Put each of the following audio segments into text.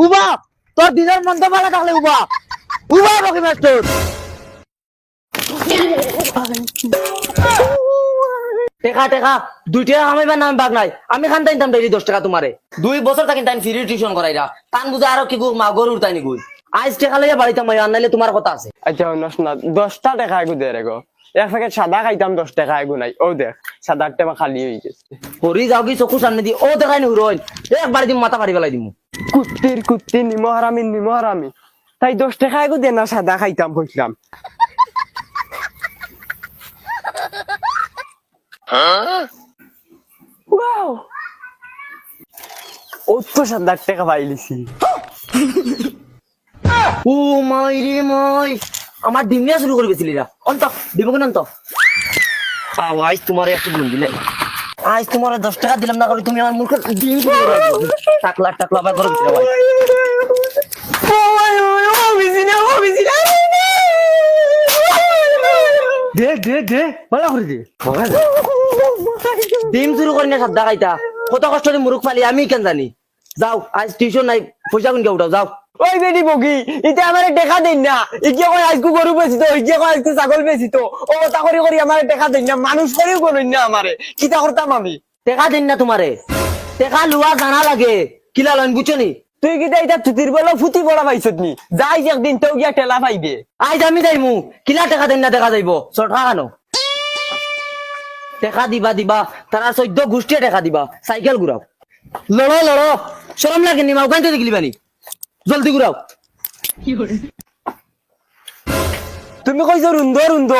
উবা তোর দিনের মন্দ ভালো থাকলে উবা উবা রকি মাস্টার টেকা টেকা 2 টাকা কামাইবার নাম বাগ নাই আমি খান তাইতাম ডেইলি 10 টাকা তোমারে 2 বছর থাকি তাই ফ্রি টিউশন করাইরা তান বুঝা আরো কি মা গরুর তাই নিগুই আজ টাকা লইয়া বাড়িতে মাই আনাইলে তোমার কথা আছে আচ্ছা না 10টা টাকা আগু দে রে গো এক প্যাকেট সাদা খাইতাম 10 টাকা আগু নাই ও দেখ সাদার টাকা খালি হয়ে গেছে হরি যাও কি চকু সামনে দি ও দেখাই নি রইন একবার দিম মাথা ফাড়ি ফেলাই দিমু কুত্তি নিমহারামি তাই 10 টাকা আগু দে না সাদা খাইতাম কইলাম ওয়াও ও তো সাদার টাকা পাইলিছি ও মাই রে মাই আমার ডিম নিয়ে শুরু করে গেছিলিরা অন্ত দিব কেন অন্ত আজ তোমার একটু গুণ দিলে আজ তোমার 10 টাকা দিলাম না করে তুমি আমার মুখে ডিম টাকলা টাকলা আবার করে দিতে ভাই দে ভালো করে দে ডিম শুরু করি না সাদা খাইতা কত কষ্ট করে মুরুখ পালি আমি কেন জানি যাও আজ টিউশন নাই পয়সা কোন উঠাও যাও ওই বেটি বগি ইতে আমারে দেখা দেন না ইকে কই আজকু গরু বেচি তো ইকে কই আজকু ছাগল বেচি তো ও কথা করি আমারে দেখা দেন না মানুষ করিও করেন না আমারে কিতা করতাম আমি টেকা দিন না তোমারে টেকা লুয়া জানা লাগে কিলা লইন বুঝছনি তুই কিতা এটা তুতির বলা ফুটি বড়া পাইছত নি যাই একদিন তো গিয়া টেলা পাইবে আজ আমি যাইমু কিলা টেকা দিন না দেখা যাইব সরকা কেন টেকা দিবা তারা 14 গোষ্ঠী টেকা দিবা সাইকেল ঘুরাও লড়ো শরম লাগে নি মাও কাইতে দেখলি বানি জলদি ঘুরাও তুমি কইছো রুন্দ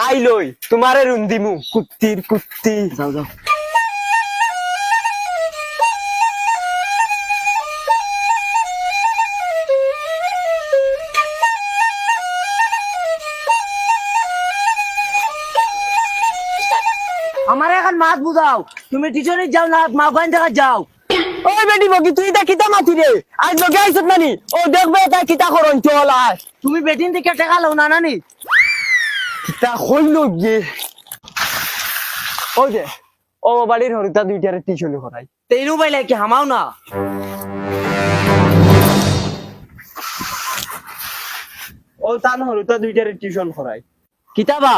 আই লই তোমারে রুন্দিমু কুত্তির কুত্তি যাও আমার এখন মাছ বুঝাও তুমি টিউশনে যাও না মা গান দেখা যাও ওই বেটি বগি তুই এটা কিতা মাতি রে আজ লগে আইছত নানি ও দেখবে এটা কিতা করন চল আস তুমি বেটিন থেকে টাকা লও না নানি কিতা কইলো গিয়ে ওই যে ও বাড়ির হরিতা দুইটারে টিউশন করাই তেইনু বাইলে কি হামাও না ও তান হরিতা দুইটারে টিউশন করাই কিতাবা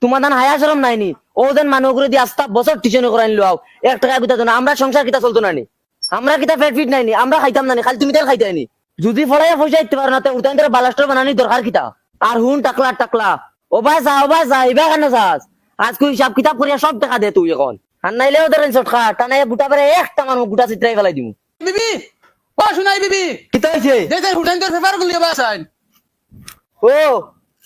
তোমার দান হায়া শরম নাইনি ওদের মানুষ করে দিয়ে আস্তা বছর টিউশন করে আনলো আও 1 টাকা গুতা না আমরা সংসার কিতা চলতো নানি আমরা কিতা পেট ফিট নাইনি আমরা খাইতাম নানি খালি তুমি তেল খাইতাইনি যদি ফড়াইয়া পয়সা দিতে পারো না তো উঠান ধরে বালাস্টার বানানি দরকার কিতা আর হুন টাকলা ও ভাই যা ইবা কেন যাস আজ কই হিসাব কিতাব করিয়া সব টাকা দে তুই এখন আর নাইলে ওদের চটকা টানাই বুটা পারে একটা মানুষ গুটা চিত্রাই ফেলাই দিমু বিবি ও শুনাই বিবি কিতা হইছে দেখে হুটাইন তোর পেপার গুলি বাসাইন ও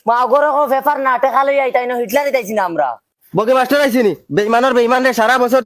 মা গরে ও পেপার না টাকা লই আইতাই না হিটলারই তাইছি না আমরা বগে মাস্টার আইছিনি বেঈমানের বেঈমান রে সারা বছর